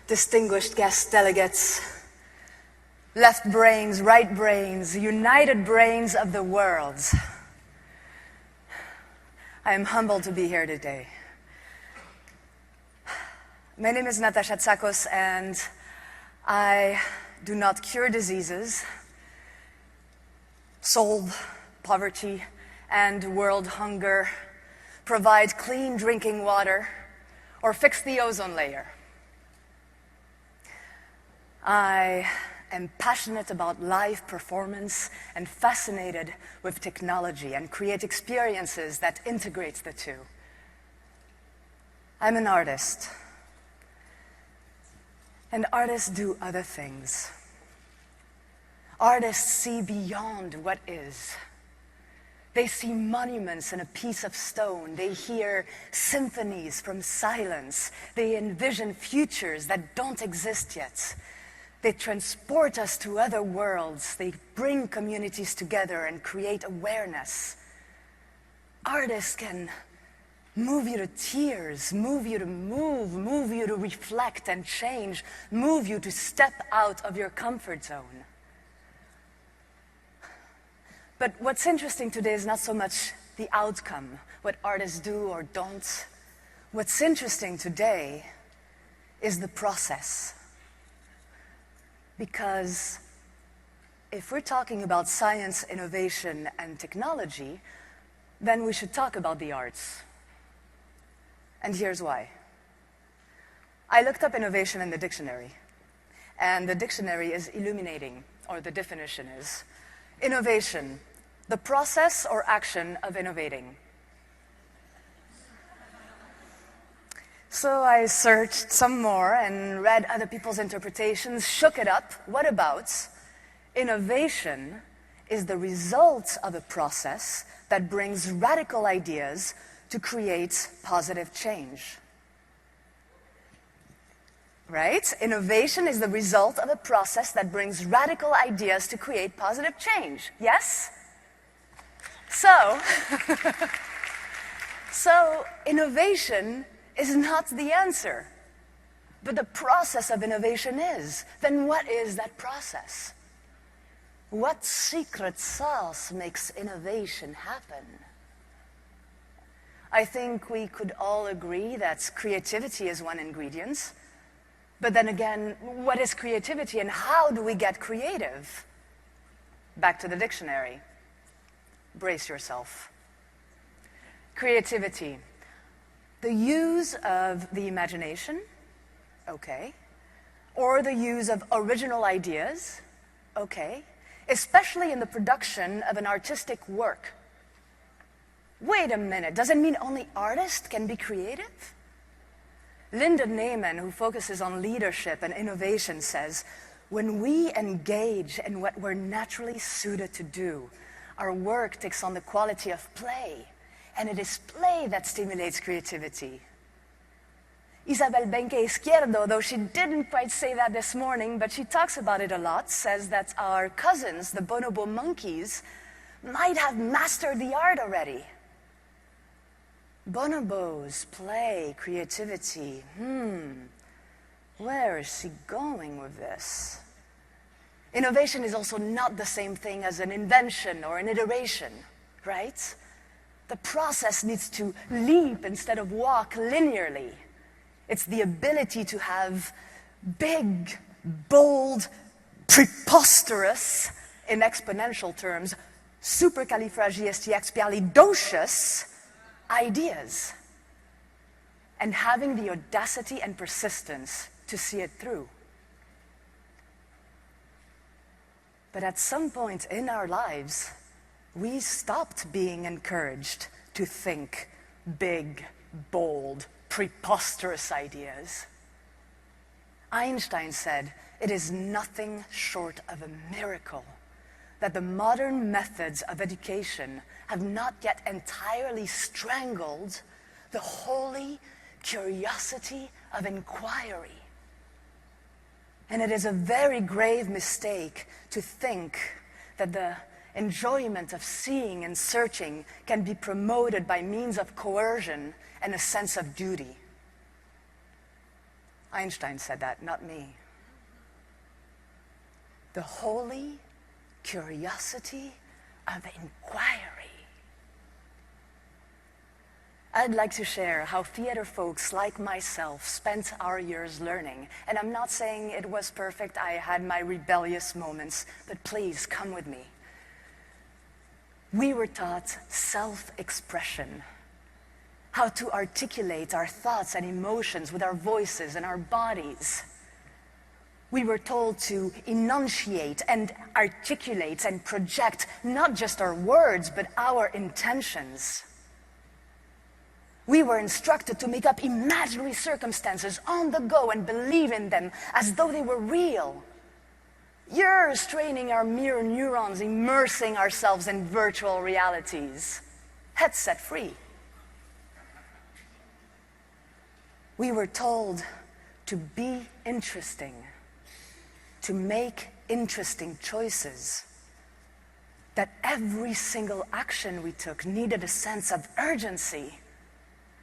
distinguished guest delegates, left brains, right brains, united brains of the world. I am humbled to be here today. My name is Natasha Tsakos, and I do not cure diseases, solve poverty and world hunger, provide clean drinking water, or fix the ozone layer. I am passionate about live performance and fascinated with technology and create experiences that integrate the two. I'm an artist, and artists do other things. Artists see beyond what is. They see monuments in a piece of stone. They hear symphonies from silence. They envision futures that don't exist yet. They transport us to other worlds. They bring communities together and create awareness. Artists can move you to tears, move you to move you to reflect and change, move you to step out of your comfort zone. But what's interesting today is not so much the outcome, what artists do or don't. What's interesting today is the process. Because if we're talking about science, innovation, and technology, then we should talk about the arts. And here's why. I looked up innovation in the dictionary, and the dictionary is illuminating, or the definition is innovation, the process or action of innovating. So I searched some more and read other people's interpretations, shook it up. What about? Innovation is the result of a process that brings radical ideas to create positive change. Right? Innovation is the result of a process that brings radical ideas to create positive change. Yes? So innovation is not the answer, but the process of innovation is. Then what is that process? What secret sauce makes innovation happen? I think we could all agree that creativity is one ingredient, but then again, what is creativity and how do we get creative? Back to the dictionary. Brace yourself. Creativity. The use of the imagination, okay, or the use of original ideas, okay, especially in the production of an artistic work. Wait a minute, does it mean only artists can be creative? Linda Neyman, who focuses on leadership and innovation, says, when we engage in what we're naturally suited to do, our work takes on the quality of play. And it is play that stimulates creativity. Isabel Benque Izquierdo, though she didn't quite say that this morning, but she talks about it a lot, says that our cousins, the bonobo monkeys, might have mastered the art already. Bonobos, play, creativity. Where is she going with this? Innovation is also not the same thing as an invention or an iteration, right? The process needs to leap instead of walk linearly. It's the ability to have big, bold, preposterous, in exponential terms, supercalifragilisticexpialidocious ideas, and having the audacity and persistence to see it through. But at some point in our lives, we stopped being encouraged to think big, bold, preposterous ideas. Einstein said, it is nothing short of a miracle that the modern methods of education have not yet entirely strangled the holy curiosity of inquiry. And it is a very grave mistake to think that the enjoyment of seeing and searching can be promoted by means of coercion and a sense of duty. Einstein said that, not me. The holy curiosity of inquiry. I'd like to share how theater folks like myself spent our years learning. And I'm not saying it was perfect, I had my rebellious moments, but please come with me. We were taught self-expression, how to articulate our thoughts and emotions with our voices and our bodies. We were told to enunciate and articulate and project not just our words, but our intentions. We were instructed to make up imaginary circumstances on the go and believe in them as though they were real. Years training our mirror neurons, immersing ourselves in virtual realities. Headset free. We were told to be interesting, to make interesting choices, that every single action we took needed a sense of urgency,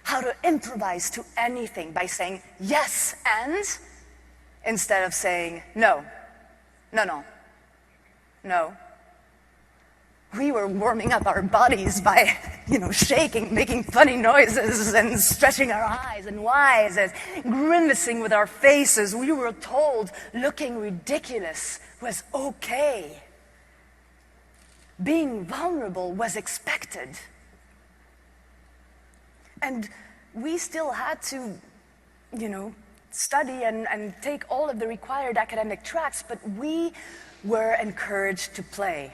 how to improvise to anything by saying yes and, instead of saying no, no, no, no. We were warming up our bodies by, shaking, making funny noises and stretching our eyes and whys and grimacing with our faces. We were told looking ridiculous was okay. Being vulnerable was expected. And we still had to, study and take all of the required academic tracks, but we were encouraged to play.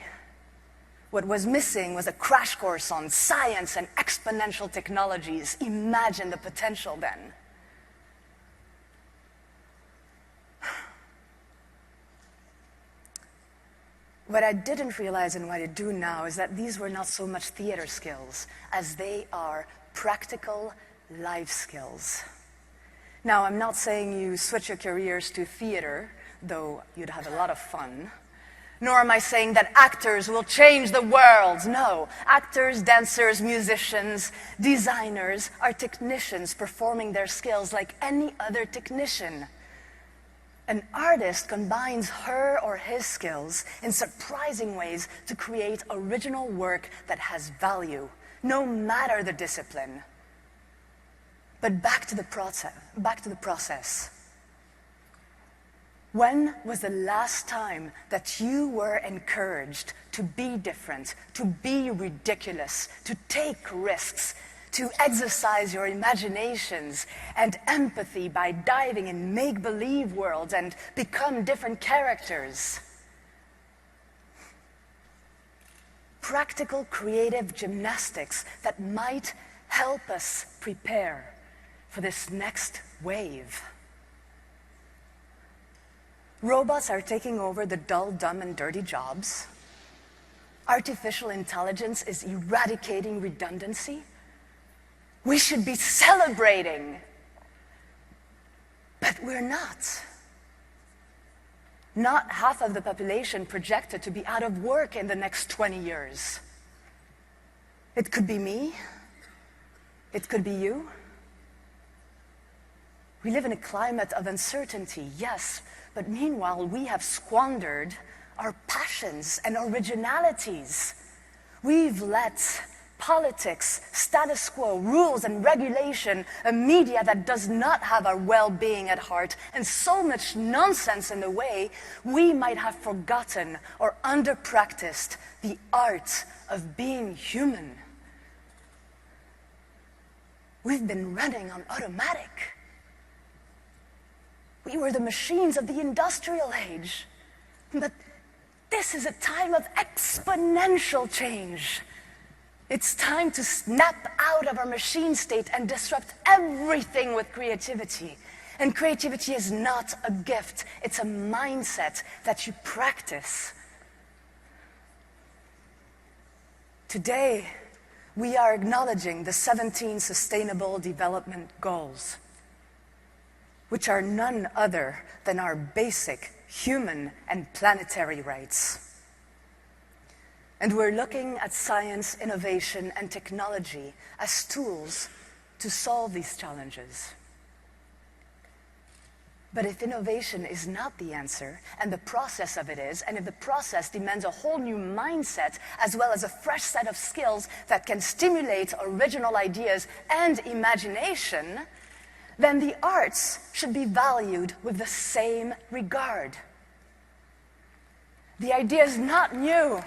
What was missing was a crash course on science and exponential technologies. Imagine the potential then. What I didn't realize and what I do now is that these were not so much theater skills as they are practical life skills. Now, I'm not saying you switch your careers to theater, though you'd have a lot of fun. Nor am I saying that actors will change the world. No, actors, dancers, musicians, designers are technicians performing their skills like any other technician. An artist combines her or his skills in surprising ways to create original work that has value, no matter the discipline. But back to the process. When was the last time that you were encouraged to be different, to be ridiculous, to take risks, to exercise your imaginations and empathy by diving in make-believe worlds and become different characters? Practical creative gymnastics that might help us prepare for this next wave. Robots are taking over the dull, dumb, and dirty jobs. Artificial intelligence is eradicating redundancy. We should be celebrating, but we're not. Not half of the population projected to be out of work in the next 20 years. It could be me. It could be you. We live in a climate of uncertainty, yes, but meanwhile we have squandered our passions and originalities. We've let politics, status quo, rules and regulation, a media that does not have our well-being at heart, and so much nonsense in the way, we might have forgotten or under-practiced the art of being human. We've been running on automatic. We were the machines of the industrial age. But this is a time of exponential change. It's time to snap out of our machine state and disrupt everything with creativity. And creativity is not a gift, it's a mindset that you practice. Today, we are acknowledging the 17 Sustainable Development Goals, which are none other than our basic human and planetary rights. And we're looking at science, innovation, and technology as tools to solve these challenges. But if innovation is not the answer, and the process of it is, and if the process demands a whole new mindset, as well as a fresh set of skills that can stimulate original ideas and imagination, then the arts should be valued with the same regard. The idea is not new.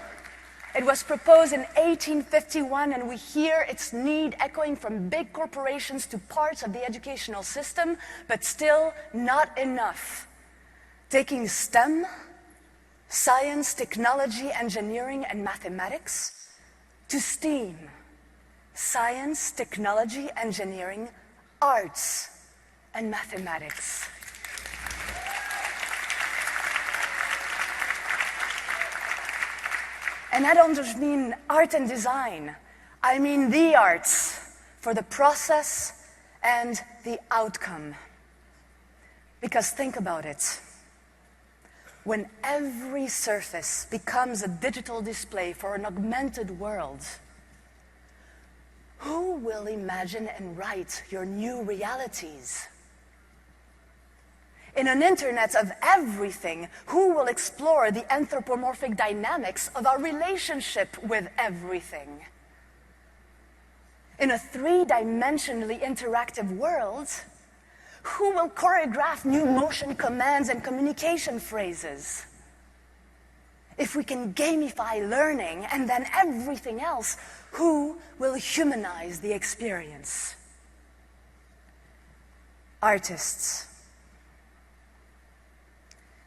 It was proposed in 1851, and we hear its need echoing from big corporations to parts of the educational system, but still not enough. Taking STEM, science, technology, engineering, and mathematics, to STEAM, science, technology, engineering, arts, and mathematics. And I don't just mean art and design. I mean the arts for the process and the outcome. Because think about it. When every surface becomes a digital display for an augmented world, who will imagine and write your new realities? In an internet of everything, who will explore the anthropomorphic dynamics of our relationship with everything? In a three-dimensionally interactive world, who will choreograph new motion commands and communication phrases? If we can gamify learning and then everything else, who will humanize the experience? Artists.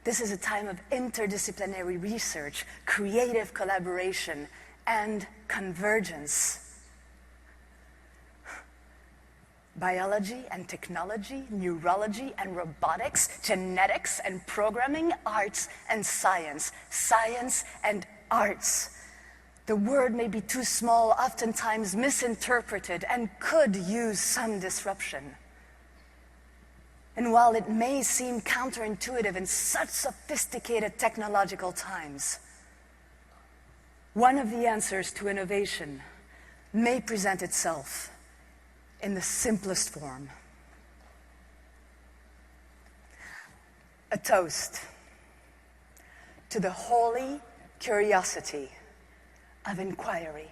This is a time of interdisciplinary research, creative collaboration, and convergence. Biology and technology, neurology and robotics, genetics and programming, arts and science, science and arts. The word may be too small, oftentimes misinterpreted, and could use some disruption. And while it may seem counterintuitive in such sophisticated technological times, one of the answers to innovation may present itself in the simplest form. A toast to the holy curiosity of inquiry.